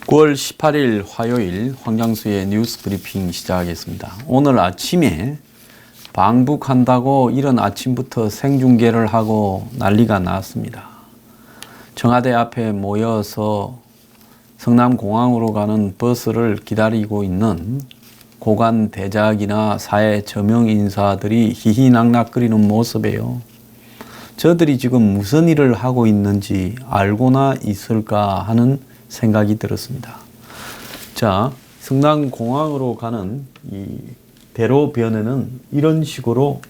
9월 18일 화요일 황장수의 뉴스 브리핑 시작하겠습니다. 오늘 아침에 방북한다고 이른 아침부터 생중계를 하고 난리가 났습니다. 청와대 앞에 모여서 성남공항으로 가는 버스를 기다리고 있는 고관 대작이나 사회 저명 인사들이 희희낙낙거리는 모습이에요. 저들이 지금 무슨 일을 하고 있는지 알고나 있을까 하는 생각이 들었습니다. 자, 성남공항으로 가는 이 대로변에는 이런 식으로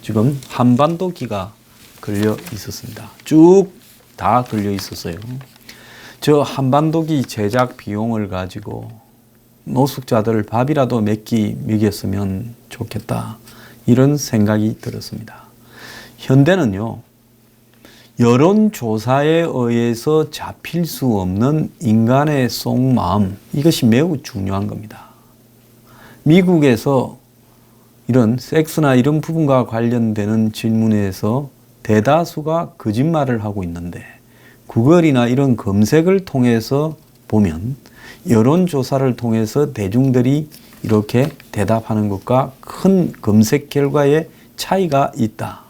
지금 한반도기가 걸려 있었습니다. 쭉 다 걸려 있었어요. 저 한반도기 제작 비용을 가지고 노숙자들 밥이라도 몇 끼 먹였으면 좋겠다. 이런 생각이 들었습니다. 현대는요, 여론조사에 의해서 잡힐 수 없는 인간의 속마음, 이것이 매우 중요한 겁니다. 미국에서 이런 섹스나 이런 부분과 관련되는 질문에서 대다수가 거짓말을 하고 있는데, 구글이나 이런 검색을 통해서 보면 여론조사를 통해서 대중들이 이렇게 대답하는 것과 큰 검색 결과의 차이가 있다.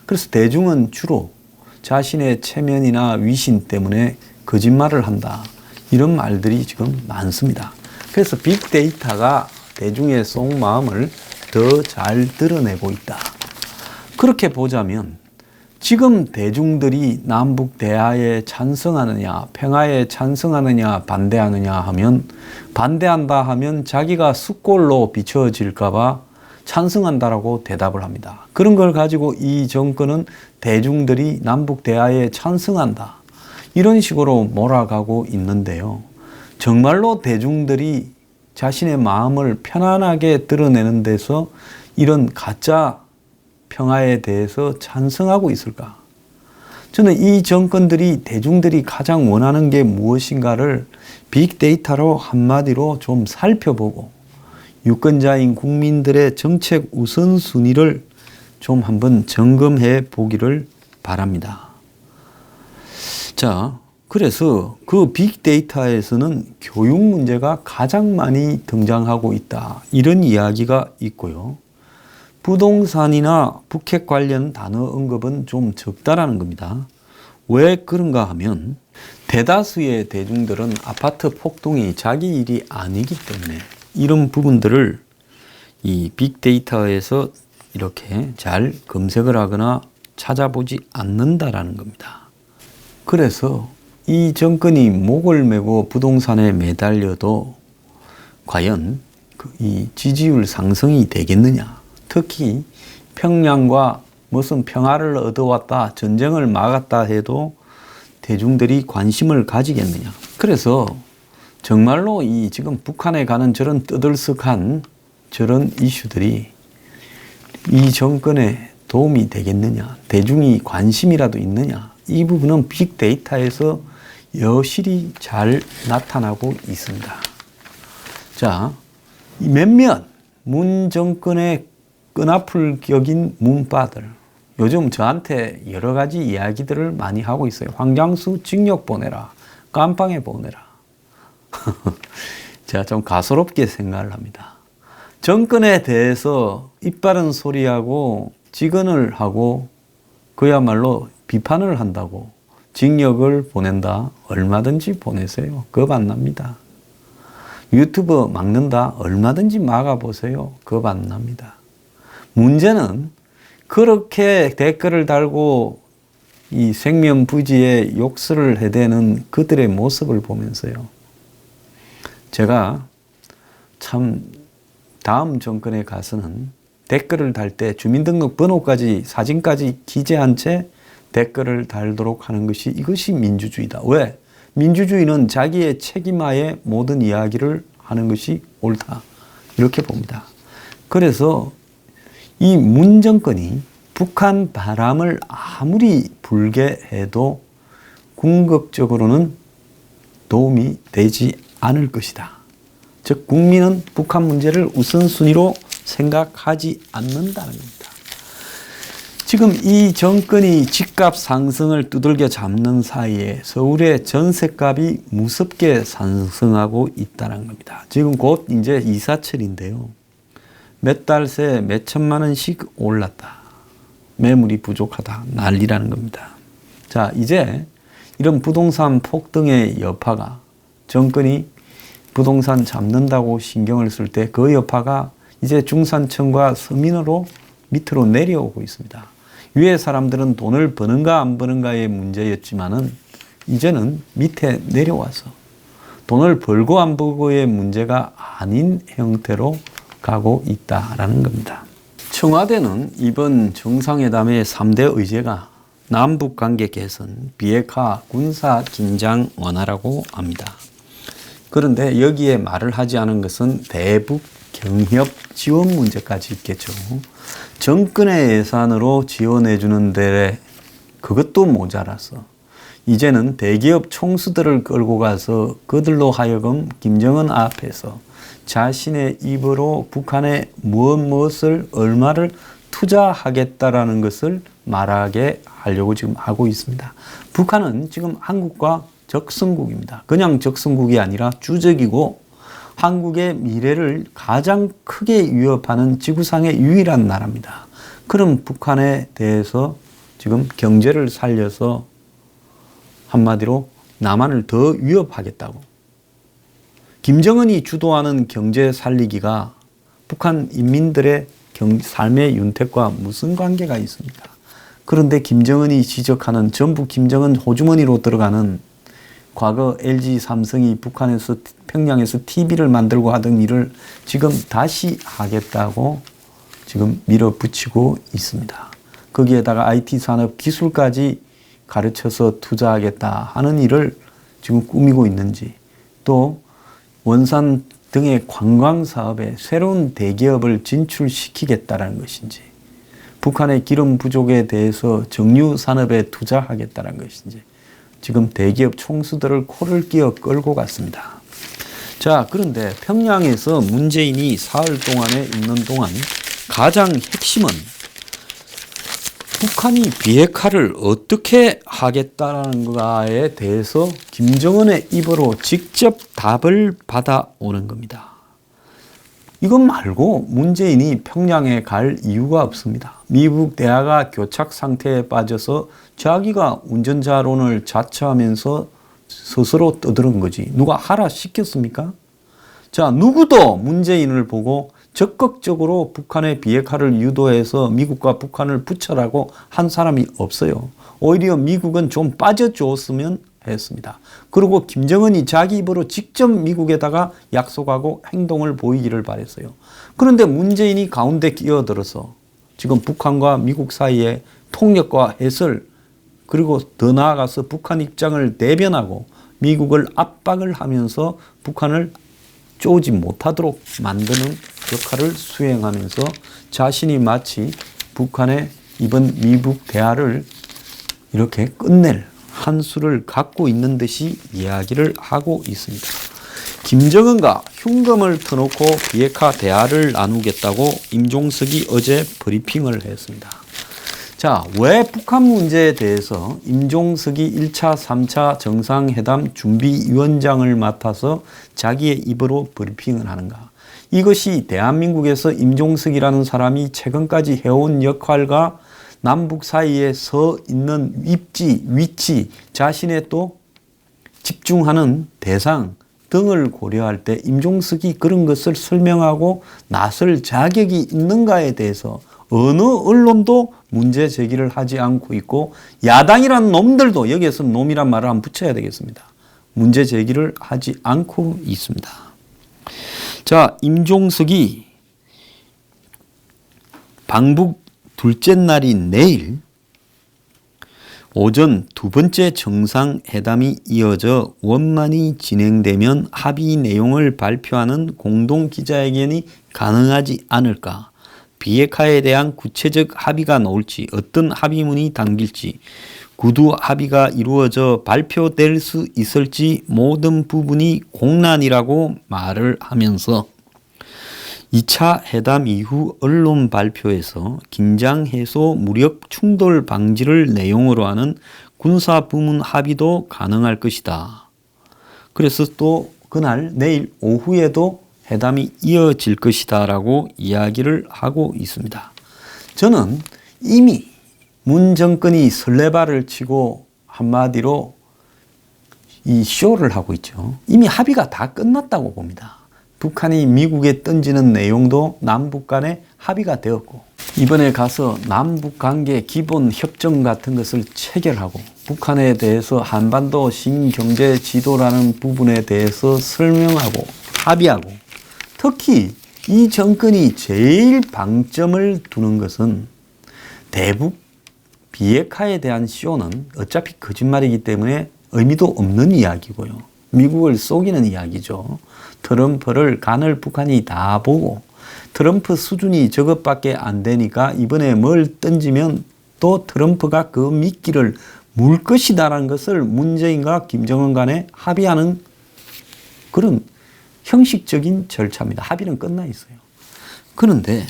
그래서 대중은 주로 자신의 체면이나 위신 때문에 거짓말을 한다. 이런 말들이 지금 많습니다. 그래서 빅데이터가 대중의 속마음을 더 잘 드러내고 있다. 그렇게 보자면 지금 대중들이 남북 대화에 찬성하느냐, 평화에 찬성하느냐, 반대하느냐 하면, 반대한다 하면 자기가 숫골로 비춰질까 봐 찬성한다라고 대답을 합니다. 그런 걸 가지고 이 정권은 대중들이 남북 대화에 찬성한다. 이런 식으로 몰아가고 있는데요. 정말로 대중들이 자신의 마음을 편안하게 드러내는 데서 이런 가짜 평화에 대해서 찬성하고 있을까? 저는 이 정권들이 대중들이 가장 원하는 게 무엇인가를 빅데이터로 한마디로 좀 살펴보고 유권자인 국민들의 정책 우선순위를 좀 한번 점검해 보기를 바랍니다. 자, 그래서 그 빅데이터에서는 교육 문제가 가장 많이 등장하고 있다. 이런 이야기가 있고요. 부동산이나 북핵 관련 단어 언급은 좀 적다라는 겁니다. 왜 그런가 하면 대다수의 대중들은 아파트 폭동이 자기 일이 아니기 때문에 이런 부분들을 이 빅데이터에서 이렇게 잘 검색을 하거나 찾아보지 않는다라는 겁니다. 그래서 이 정권이 목을 메고 부동산에 매달려도 과연 이 지지율 상승이 되겠느냐? 특히 평양과 무슨 평화를 얻어왔다, 전쟁을 막았다 해도 대중들이 관심을 가지겠느냐? 그래서 정말로 이 지금 북한에 가는 저런 떠들썩한 저런 이슈들이 이 정권에 도움이 되겠느냐? 대중이 관심이라도 있느냐? 이 부분은 빅데이터에서 여실히 잘 나타나고 있습니다. 자, 몇몇 문 정권의 끈아풀 격인 문바들, 요즘 저한테 여러 가지 이야기들을 많이 하고 있어요. 황장수 징역 보내라, 깜빵에 보내라. 제가 좀 가소롭게 생각을 합니다. 정권에 대해서 입바른 소리하고 직언을 하고 그야말로 비판을 한다고 징역을 보낸다? 얼마든지 보내세요. 겁 안 납니다. 유튜브 막는다? 얼마든지 막아보세요. 겁 안 납니다. 문제는 그렇게 댓글을 달고 이 생면부지에 욕설을 해대는 그들의 모습을 보면서요. 제가 참 다음 정권에 가서는 댓글을 달 때 주민등록번호까지 사진까지 기재한 채 댓글을 달도록 하는 것이 이것이 민주주의다. 왜? 민주주의는 자기의 책임하에 모든 이야기를 하는 것이 옳다. 이렇게 봅니다. 그래서 이 문 정권이 북한 바람을 아무리 불게 해도 궁극적으로는 도움이 되지 않을 것이다. 즉 국민은 북한 문제를 우선순위로 생각하지 않는다는 겁니다. 지금 이 정권이 집값 상승을 두들겨 잡는 사이에 서울의 전셋값이 무섭게 상승하고 있다는 겁니다. 지금 곧 이제 이사철인데요. 몇 달 새 몇 천만 원씩 올랐다. 매물이 부족하다. 난리라는 겁니다. 자, 이제 이런 부동산 폭등의 여파가 정권이 부동산 잡는다고 신경을 쓸 때 그 여파가 이제 중산층과 서민으로 밑으로 내려오고 있습니다. 위에 사람들은 돈을 버는가 안 버는가의 문제였지만은 이제는 밑에 내려와서 돈을 벌고 안 벌고의 문제가 아닌 형태로 가고 있다라는 겁니다. 청와대는 이번 정상회담의 3대 의제가 남북관계 개선, 비핵화, 군사 긴장 완화라고 합니다. 그런데 여기에 말을 하지 않은 것은 대북 경협 지원 문제까지 있겠죠. 정권의 예산으로 지원해 주는데 그것도 모자라서 이제는 대기업 총수들을 끌고 가서 그들로 하여금 김정은 앞에서 자신의 입으로 북한에 무엇을 얼마를 투자하겠다라는 것을 말하게 하려고 지금 하고 있습니다. 북한은 지금 한국과 적성국입니다. 그냥 적성국이 아니라 주적이고 한국의 미래를 가장 크게 위협하는 지구상의 유일한 나라입니다. 그럼 북한에 대해서 지금 경제를 살려서 한마디로 남한을 더 위협하겠다고. 김정은이 주도하는 경제 살리기가 북한 인민들의 삶의 윤택과 무슨 관계가 있습니까? 그런데 김정은이 지적하는 전부 김정은 호주머니로 들어가는 과거 LG 삼성이 북한에서 평양에서 TV를 만들고 하던 일을 지금 다시 하겠다고 지금 밀어붙이고 있습니다. 거기에다가 IT 산업 기술까지 가르쳐서 투자하겠다 하는 일을 지금 꾸미고 있는지, 또 원산 등의 관광 사업에 새로운 대기업을 진출시키겠다는 것인지, 북한의 기름 부족에 대해서 정유 산업에 투자하겠다는 것인지, 지금 대기업 총수들을 코를 끼어 끌고 갔습니다. 자, 그런데 평양에서 문재인이 사흘 동안에 있는 동안 가장 핵심은 북한이 비핵화를 어떻게 하겠다는가에 대해서 김정은의 입으로 직접 답을 받아오는 겁니다. 이것 말고 문재인이 평양에 갈 이유가 없습니다. 미국 대화가 교착 상태에 빠져서 자기가 운전자론을 자처하면서 스스로 떠드는 거지. 누가 하라 시켰습니까? 자, 누구도 문재인을 보고 적극적으로 북한의 비핵화를 유도해서 미국과 북한을 붙여라고 한 사람이 없어요. 오히려 미국은 좀 빠져줬으면 했습니다. 그리고 김정은이 자기 입으로 직접 미국에다가 약속하고 행동을 보이기를 바랬어요. 그런데 문재인이 가운데 끼어들어서 지금 북한과 미국 사이에 통역과 해설, 그리고 더 나아가서 북한 입장을 대변하고 미국을 압박을 하면서 북한을 쪼지 못하도록 만드는 역할을 수행하면서 자신이 마치 북한의 이번 미국 대화를 이렇게 끝낼 한 수를 갖고 있는 듯이 이야기를 하고 있습니다. 김정은과 흉금을 터놓고 비핵화 대화를 나누겠다고 임종석이 어제 브리핑을 했습니다. 자, 왜 북한 문제에 대해서 임종석이 1차, 3차 정상회담 준비위원장을 맡아서 자기의 입으로 브리핑을 하는가? 이것이 대한민국에서 임종석이라는 사람이 최근까지 해온 역할과 남북 사이에 서 있는 위치, 자신의 또 집중하는 대상 등을 고려할 때 임종석이 그런 것을 설명하고 나설 자격이 있는가에 대해서 어느 언론도 문제 제기를 하지 않고 있고, 야당이란 놈들도 여기에서 놈이란 말을 한번 붙여야 되겠습니다. 문제 제기를 하지 않고 있습니다. 자, 임종석이 방북 둘째 날인 내일 오전 두 번째 정상회담이 이어져 원만히 진행되면 합의 내용을 발표하는 공동 기자회견이 가능하지 않을까. 비핵화에 대한 구체적 합의가 나올지, 어떤 합의문이 담길지, 구두 합의가 이루어져 발표될 수 있을지 모든 부분이 공란이라고 말을 하면서 2차 회담 이후 언론 발표에서 긴장 해소, 무력 충돌 방지를 내용으로 하는 군사 부문 합의도 가능할 것이다. 그래서 또 그날 내일 오후에도 회담이 이어질 것이다 라고 이야기를 하고 있습니다. 저는 이미 문 정권이 설레발을 치고 한마디로 이 쇼를 하고 있죠. 이미 합의가 다 끝났다고 봅니다. 북한이 미국에 던지는 내용도 남북 간에 합의가 되었고, 이번에 가서 남북 관계 기본 협정 같은 것을 체결하고 북한에 대해서 한반도 신경제 지도라는 부분에 대해서 설명하고 합의하고, 특히 이 정권이 제일 방점을 두는 것은 대북 비핵화에 대한 쇼는 어차피 거짓말이기 때문에 의미도 없는 이야기고요. 미국을 속이는 이야기죠. 트럼프를 간을 북한이 다 보고 트럼프 수준이 저것밖에 안 되니까 이번에 뭘 던지면 또 트럼프가 그 미끼를 물 것이다라는 것을 문재인과 김정은 간에 합의하는 그런 형식적인 절차입니다. 합의는 끝나 있어요. 그런데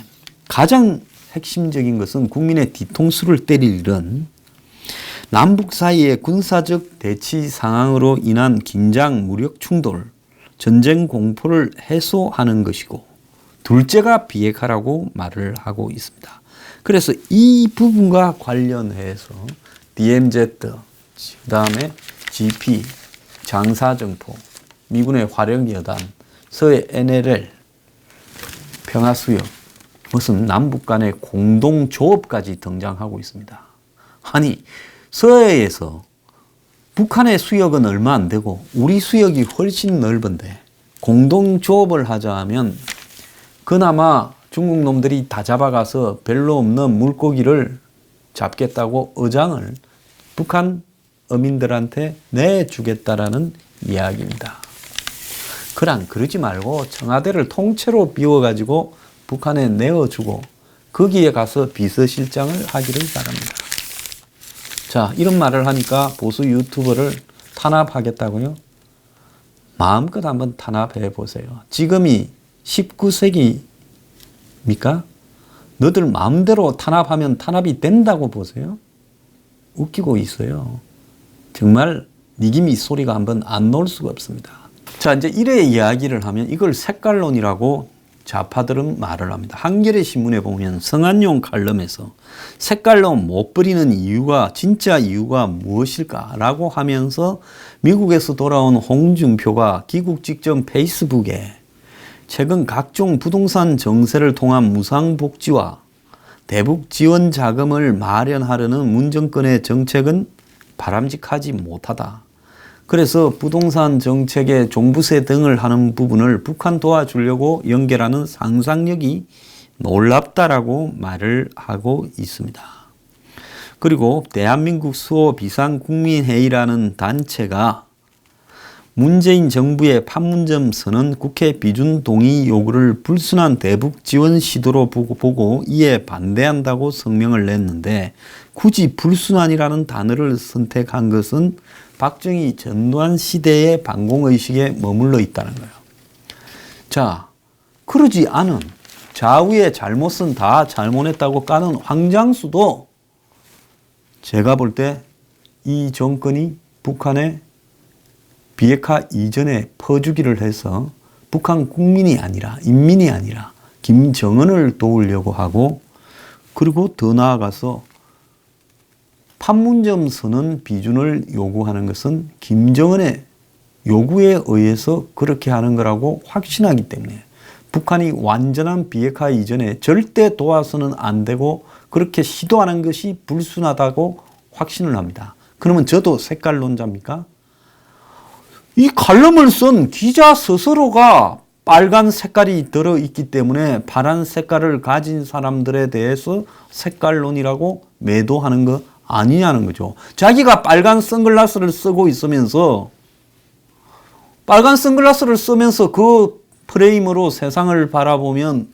가장 핵심적인 것은 국민의 뒤통수를 때릴 일은 남북 사이의 군사적 대치 상황으로 인한 긴장, 무력 충돌, 전쟁 공포를 해소하는 것이고, 둘째가 비핵화라고 말을 하고 있습니다. 그래서 이 부분과 관련해서 DMZ, 그 다음에 GP, 장사정포, 미군의 화력여단, 서해 NLL, 평화수역, 무슨 남북 간의 공동조업까지 등장하고 있습니다. 아니, 서해에서 북한의 수역은 얼마 안 되고 우리 수역이 훨씬 넓은데 공동조업을 하자 하면 그나마 중국 놈들이 다 잡아가서 별로 없는 물고기를 잡겠다고 의장을 북한 어민들한테 내주겠다라는 이야기입니다. 그러지 말고 청와대를 통째로 비워가지고 북한에 내어주고 거기에 가서 비서실장을 하기를 바랍니다. 자, 이런 말을 하니까 보수 유튜버를 탄압하겠다고요? 마음껏 한번 탄압해 보세요. 지금이 19세기입니까? 너들 마음대로 탄압하면 탄압이 된다고 보세요? 웃기고 있어요. 정말 니김이 소리가 한번 안 나올 수가 없습니다. 자, 이제 이래 이야기를 하면 이걸 색깔론이라고 좌파들은 말을 합니다. 한겨레 신문에 보면 성한용 칼럼에서 색깔론 못 버리는 이유가 진짜 이유가 무엇일까라고 하면서 미국에서 돌아온 홍준표가 귀국 직전 페이스북에 최근 각종 부동산 정세를 통한 무상복지와 대북 지원 자금을 마련하려는 문 정권의 정책은 바람직하지 못하다. 그래서 부동산 정책의 종부세 등을 하는 부분을 북한 도와주려고 연결하는 상상력이 놀랍다라고 말을 하고 있습니다. 그리고 대한민국 수호 비상국민회의라는 단체가 문재인 정부의 판문점 선언 국회 비준 동의 요구를 불순한 대북 지원 시도로 보고 이에 반대한다고 성명을 냈는데 굳이 불순한이라는 단어를 선택한 것은 박정희 전두환 시대의 반공의식에 머물러 있다는 거예요. 자, 그러지 않은 좌우의 잘못은 다 잘못했다고 까는 황장수도 제가 볼 때 이 정권이 북한에 비핵화 이전에 퍼주기를 해서 북한 국민이 아니라 인민이 아니라 김정은을 도우려고 하고, 그리고 더 나아가서 판문점 선언 비준을 요구하는 것은 김정은의 요구에 의해서 그렇게 하는 거라고 확신하기 때문에 북한이 완전한 비핵화 이전에 절대 도와서는 안 되고 그렇게 시도하는 것이 불순하다고 확신을 합니다. 그러면 저도 색깔론자입니까? 이 칼럼을 쓴 기자 스스로가 빨간 색깔이 들어있기 때문에 파란 색깔을 가진 사람들에 대해서 색깔론이라고 매도하는 거 아니냐는 거죠. 자기가 빨간 선글라스를 쓰고 있으면서 빨간 선글라스를 쓰면서 그 프레임으로 세상을 바라보면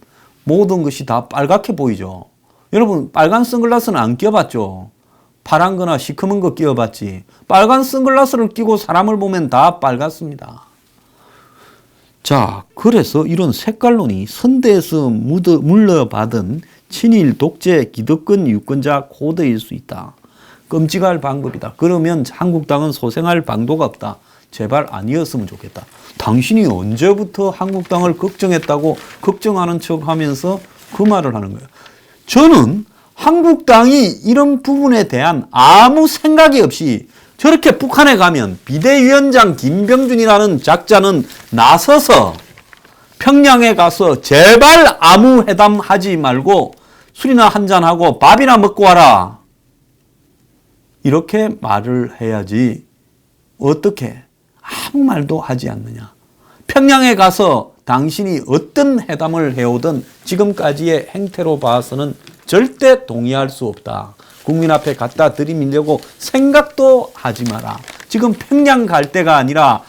모든 것이 다 빨갛게 보이죠. 여러분, 빨간 선글라스는 안 껴봤죠? 파란 거나 시커먼 거 끼워봤지. 빨간 선글라스를 끼고 사람을 보면 다 빨갛습니다. 자, 그래서 이런 색깔론이 선대에서 물려받은 친일 독재 기득권 유권자 코드일 수 있다. 끔찍할 방법이다. 그러면 한국당은 소생할 방도가 없다. 제발 아니었으면 좋겠다. 당신이 언제부터 한국당을 걱정했다고 걱정하는 척 하면서 그 말을 하는 거예요. 저는 한국당이 이런 부분에 대한 아무 생각이 없이 저렇게 북한에 가면 비대위원장 김병준이라는 작자는 나서서 평양에 가서 제발 아무 회담하지 말고 술이나 한잔하고 밥이나 먹고 와라. 이렇게 말을 해야지 어떻게 아무 말도 하지 않느냐. 평양에 가서 당신이 어떤 회담을 해오든 지금까지의 행태로 봐서는 절대 동의할 수 없다. 국민 앞에 갖다 들이밀려고 생각도 하지 마라. 지금 평양 갈 때가 아니라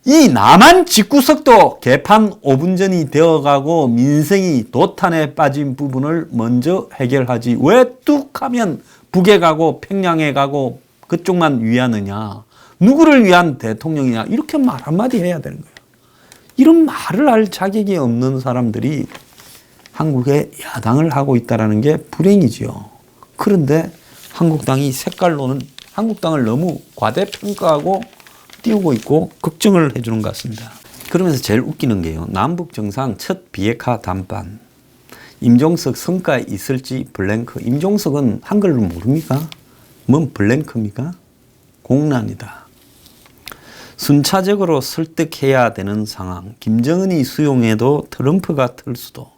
이 남한 집구석도 개판 5분 전이 되어가고 민생이 도탄에 빠진 부분을 먼저 해결하지. 왜 뚝 하면 북에 가고 평양에 가고 그쪽만 위하느냐. 누구를 위한 대통령이냐. 이렇게 말 한마디 해야 되는 거예요. 이런 말을 할 자격이 없는 사람들이 한국에 야당을 하고 있다는 게 불행이지요. 그런데 한국당이 색깔로는 한국당을 너무 과대평가하고 띄우고 있고 걱정을 해주는 것 같습니다. 그러면서 제일 웃기는 게요. 남북 정상 첫 비핵화 담판. 임종석 성과에 있을지 블랭크. 임종석은 한글로 모릅니까? 뭔 블랭크입니까? 공란이다. 순차적으로 설득해야 되는 상황. 김정은이 수용해도 트럼프가 틀 수도.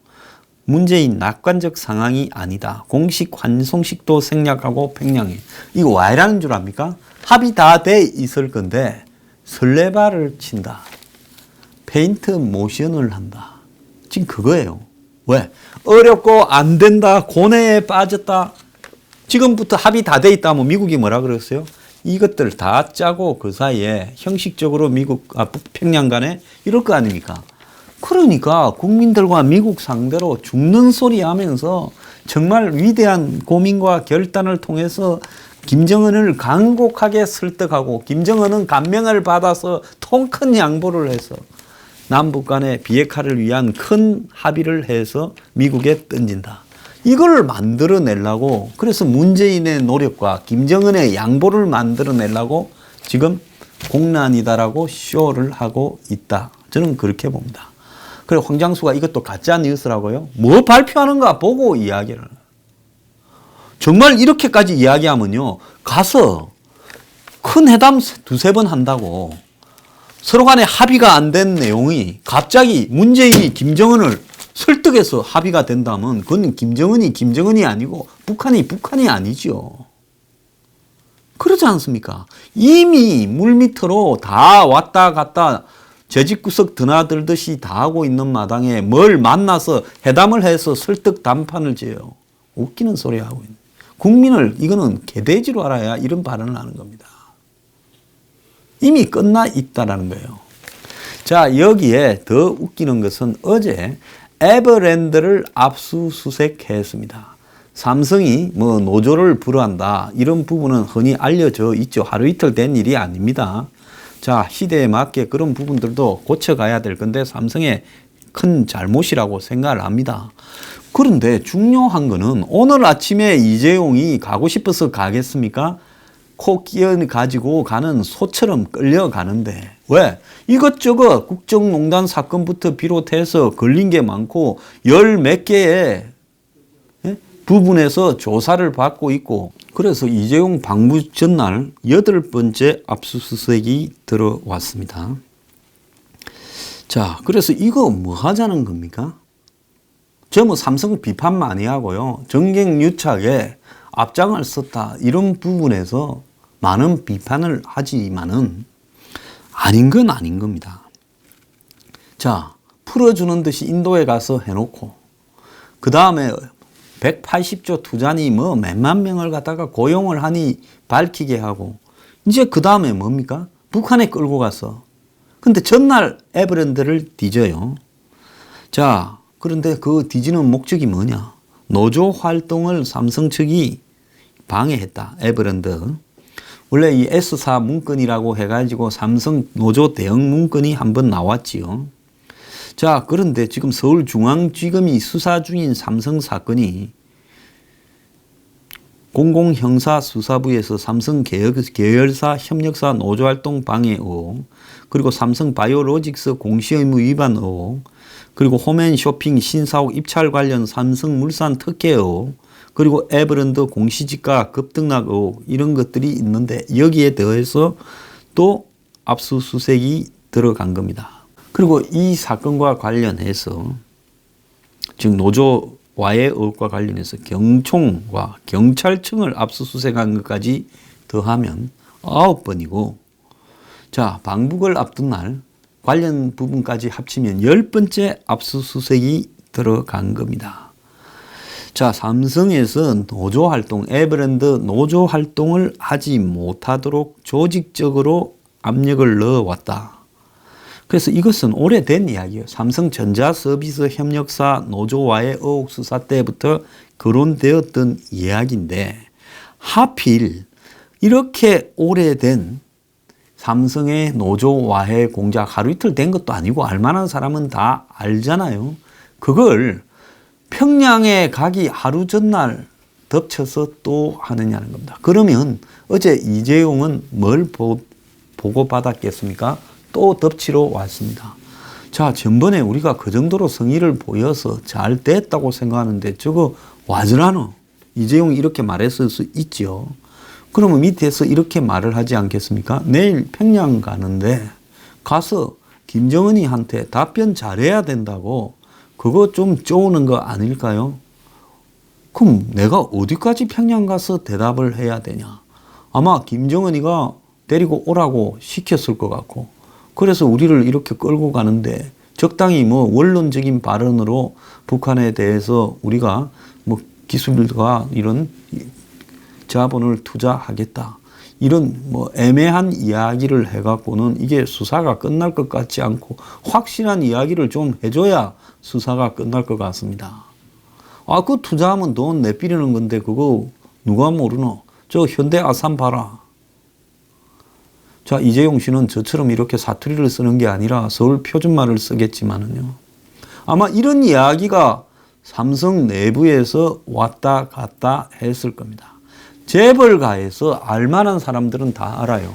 문재인 낙관적 상황이 아니다. 공식 환송식도 생략하고 평양에. 이거 왜 이라는 줄 압니까? 합의 다 돼 있을 건데 설레발을 친다. 페인트 모션을 한다. 지금 그거예요. 왜? 어렵고 안 된다. 고뇌에 빠졌다. 지금부터 합의 다 돼 있다면 미국이 뭐라 그랬어요? 이것들 다 짜고 그 사이에 형식적으로 평양 간에 이럴 거 아닙니까? 그러니까 국민들과 미국 상대로 죽는 소리 하면서 정말 위대한 고민과 결단을 통해서 김정은을 간곡하게 설득하고 김정은은 감명을 받아서 통 큰 양보를 해서 남북 간의 비핵화를 위한 큰 합의를 해서 미국에 던진다. 이걸 만들어내려고 그래서 문재인의 노력과 김정은의 양보를 만들어내려고 지금 공란이다라고 쇼를 하고 있다. 저는 그렇게 봅니다. 그래 황장수가 이것도 가짜 뉴스라고요? 뭐 발표하는가 보고 이야기를. 정말 이렇게까지 이야기하면요. 가서 큰 회담 두세 번 한다고 서로 간에 합의가 안 된 내용이 갑자기 문재인이 김정은을 설득해서 합의가 된다면 그건 김정은이 아니고 북한이 아니죠. 그러지 않습니까? 이미 물밑으로 다 왔다 갔다 제집구석 드나들듯이 다 하고 있는 마당에 뭘 만나서 회담을 해서 설득 담판을 지어요. 웃기는 소리 하고 있는. 국민을 이거는 개돼지로 알아야 이런 발언을 하는 겁니다. 이미 끝나 있다라는 거예요. 자, 여기에 더 웃기는 것은 어제 에버랜드를 압수수색했습니다. 삼성이 뭐 노조를 불허한다 이런 부분은 흔히 알려져 있죠. 하루 이틀 된 일이 아닙니다. 자, 시대에 맞게 그런 부분들도 고쳐가야 될 건데 삼성의 큰 잘못이라고 생각을 합니다. 그런데 중요한 거는 오늘 아침에 이재용이 가고 싶어서 가겠습니까? 코 끼어 가지고 가는 소처럼 끌려가는데 왜? 이것저것 국정농단 사건부터 비롯해서 걸린 게 많고 열 몇 개의 부분에서 조사를 받고 있고 그래서 이재용 방북 전날 8번째 압수수색이 들어왔습니다. 자, 그래서 이거 뭐 하자는 겁니까? 저 뭐 삼성 비판 많이 하고요. 정경유착에 앞장을 섰다 이런 부분에서 많은 비판을 하지만은 아닌 건 아닌 겁니다. 자, 풀어주는 듯이 인도에 가서 해놓고 그 다음에 180조 투자니 뭐 몇만 명을 갖다가 고용을 하니 밝히게 하고 이제 그 다음에 뭡니까? 북한에 끌고 가서 근데 전날 에버랜드를 뒤져요. 자, 그런데 그 뒤지는 목적이 뭐냐? 노조 활동을 삼성 측이 방해했다. 에버랜드. 원래 이 S사 문건이라고 해가지고 삼성 노조 대응 문건이 한번 나왔지요. 자, 그런데 지금 서울중앙지검이 수사 중인 삼성 사건이 공공형사수사부에서 삼성 계열사 협력사 노조활동 방해 의혹, 그리고 삼성 바이오로직스 공시의무 위반 의혹, 그리고 홈앤쇼핑 신사옥 입찰 관련 삼성물산 특혜 의혹, 그리고 에버랜드 공시지가 급등락 의혹, 이런 것들이 있는데 여기에 더해서 또 압수수색이 들어간 겁니다. 그리고 이 사건과 관련해서 지금 노조와의 의혹과 관련해서 경총과 경찰청을 압수수색한 것까지 더하면 9번이고, 자, 방북을 앞둔 날 관련 부분까지 합치면 10번째 압수수색이 들어간 겁니다. 자, 삼성에서 노조활동, 에버랜드 노조활동을 하지 못하도록 조직적으로 압력을 넣어왔다. 그래서 이것은 오래된 이야기예요. 삼성전자서비스 협력사 노조와의 의혹 수사 때부터 거론되었던 이야기인데, 하필 이렇게 오래된 삼성의 노조와의 공작, 하루 이틀 된 것도 아니고 알만한 사람은 다 알잖아요. 그걸 평양에 가기 하루 전날 덮쳐서 또 하느냐는 겁니다. 그러면 어제 이재용은 뭘 보고받았겠습니까? 또 덮치러 왔습니다. 자, 전번에 우리가 그 정도로 성의를 보여서 잘 됐다고 생각하는데 저거 와즈라노? 이재용이 이렇게 말했을 수 있죠. 그러면 밑에서 이렇게 말을 하지 않겠습니까? 내일 평양 가는데 가서 김정은이한테 답변 잘해야 된다고, 그거 좀 쪼우는 거 아닐까요? 그럼 내가 어디까지 평양 가서 대답을 해야 되냐? 아마 김정은이가 데리고 오라고 시켰을 것 같고, 그래서 우리를 이렇게 끌고 가는데 적당히 뭐 원론적인 발언으로 북한에 대해서 우리가 뭐 기술과 이런 자본을 투자하겠다, 이런 뭐 애매한 이야기를 해갖고는 이게 수사가 끝날 것 같지 않고 확실한 이야기를 좀 해줘야 수사가 끝날 것 같습니다. 아, 그 투자하면 돈 내비리는 건데 그거 누가 모르노? 저 현대 아산 봐라. 자, 이재용 씨는 저처럼 이렇게 사투리를 쓰는 게 아니라 서울 표준말을 쓰겠지만은요, 아마 이런 이야기가 삼성 내부에서 왔다 갔다 했을 겁니다. 재벌가에서 알만한 사람들은 다 알아요.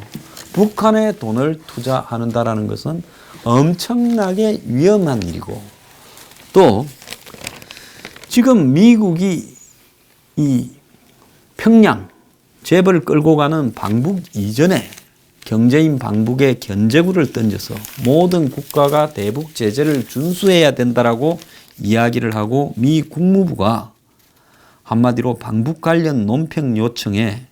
북한에 돈을 투자하는다라는 것은 엄청나게 위험한 일이고, 또 지금 미국이 이 평양 재벌을 끌고 가는 방북 이전에 경제인 방북에 견제구를 던져서 모든 국가가 대북 제재를 준수해야 된다라고 이야기를 하고, 미 국무부가 한마디로 방북 관련 논평 요청에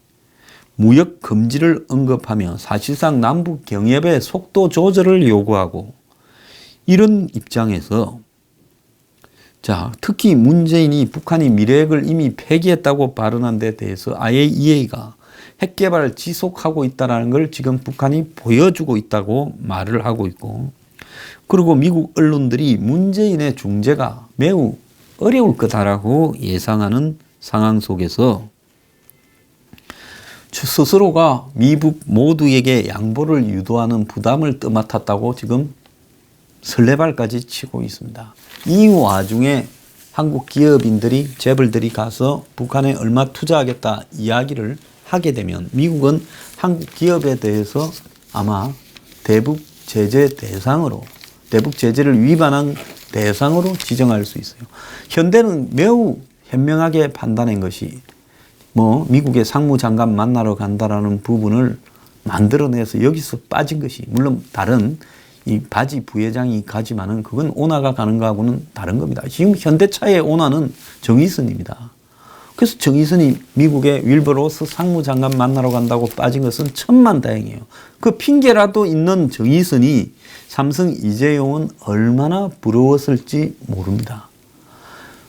무역 금지를 언급하며 사실상 남북 경협의 속도 조절을 요구하고, 이런 입장에서 자, 특히 문재인이 북한이 미래핵을 이미 폐기했다고 발언한 데 대해서 IAEA가 핵 개발을 지속하고 있다는 걸 지금 북한이 보여주고 있다고 말을 하고 있고, 그리고 미국 언론들이 문재인의 중재가 매우 어려울 거다라고 예상하는 상황 속에서 스스로가 미북 모두에게 양보를 유도하는 부담을 떠맡았다고 지금 설레발까지 치고 있습니다. 이 와중에 한국 기업인들이, 재벌들이 가서 북한에 얼마 투자하겠다 이야기를 하게 되면 미국은 한국 기업에 대해서 아마 대북 제재 대상으로, 대북 제재를 위반한 대상으로 지정할 수 있어요. 현대는 매우 현명하게 판단한 것이 뭐 미국의 상무장관 만나러 간다라는 부분을 만들어내서 여기서 빠진 것이, 물론 다른 이 바지 부회장이 가지만은 그건 오나가 가는 거하고는 다른 겁니다. 지금 현대차의 오나는 정의선입니다. 그래서 정의선이 미국의 윌버로스 상무장관 만나러 간다고 빠진 것은 천만다행이에요. 그 핑계라도 있는 정의선이 삼성 이재용은 얼마나 부러웠을지 모릅니다.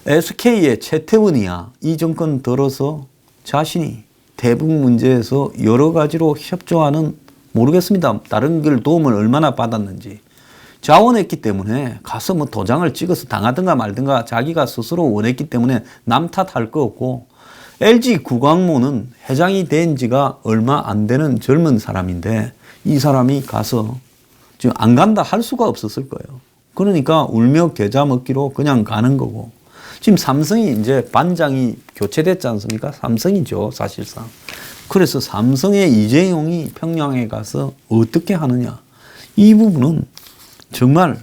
SK의 최태원이야 이 정권 들어서 자신이 대북 문제에서 여러 가지로 협조하는, 모르겠습니다. 다른 걸 도움을 얼마나 받았는지 자원했기 때문에 가서 뭐 도장을 찍어서 당하든가 말든가 자기가 스스로 원했기 때문에 남 탓할 거 없고, LG 구광모는 회장이 된 지가 얼마 안 되는 젊은 사람인데 이 사람이 가서 지금 안 간다 할 수가 없었을 거예요. 그러니까 울며 겨자 먹기로 그냥 가는 거고. 지금 삼성이 이제 반장이 교체됐지 않습니까? 삼성이죠, 사실상. 그래서 삼성의 이재용이 평양에 가서 어떻게 하느냐. 이 부분은 정말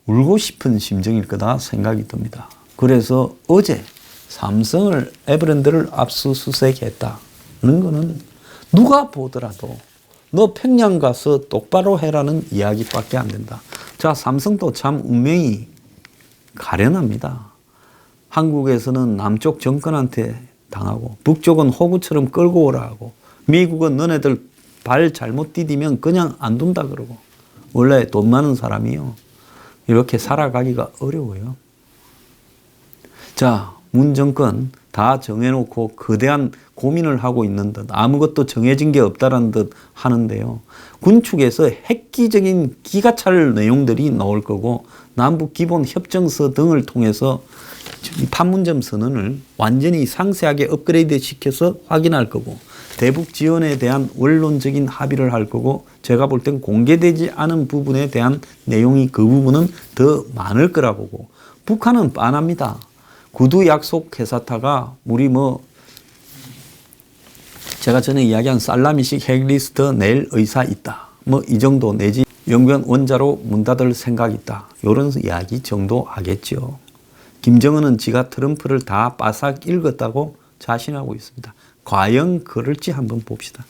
울고 싶은 심정일 거다 생각이 듭니다. 그래서 어제 삼성을 에버랜드를 압수수색했다는 거는 누가 보더라도 너 평양 가서 똑바로 해라는 이야기밖에 안 된다. 자, 삼성도 참 운명이 가련합니다. 한국에서는 남쪽 정권한테 당하고 북쪽은 호구처럼 끌고 오라 하고 미국은 너네들 발 잘못 디디면 그냥 안 둔다 그러고 원래 돈 많은 사람이요. 이렇게 살아가기가 어려워요. 자, 문 정권 다 정해놓고 거대한 고민을 하고 있는 듯 아무것도 정해진 게 없다는 듯 하는데요. 군축에서 획기적인 기가 찰 내용들이 나올 거고 남북 기본 협정서 등을 통해서 판문점 선언을 완전히 상세하게 업그레이드 시켜서 확인할 거고 대북 지원에 대한 원론적인 합의를 할 거고 제가 볼 땐 공개되지 않은 부분에 대한 내용이 그 부분은 더 많을 거라 보고 북한은 빤합니다. 구두 약속 회사타가 우리 제가 전에 이야기한 살라미식 핵리스트 낼 의사 있다. 이 정도 내지 영변 원자로 문 닫을 생각 있다. 이런 이야기 정도 하겠죠. 김정은은 지가 트럼프를 다 바싹 읽었다고 자신하고 있습니다. 과연 그럴지 한번 봅시다.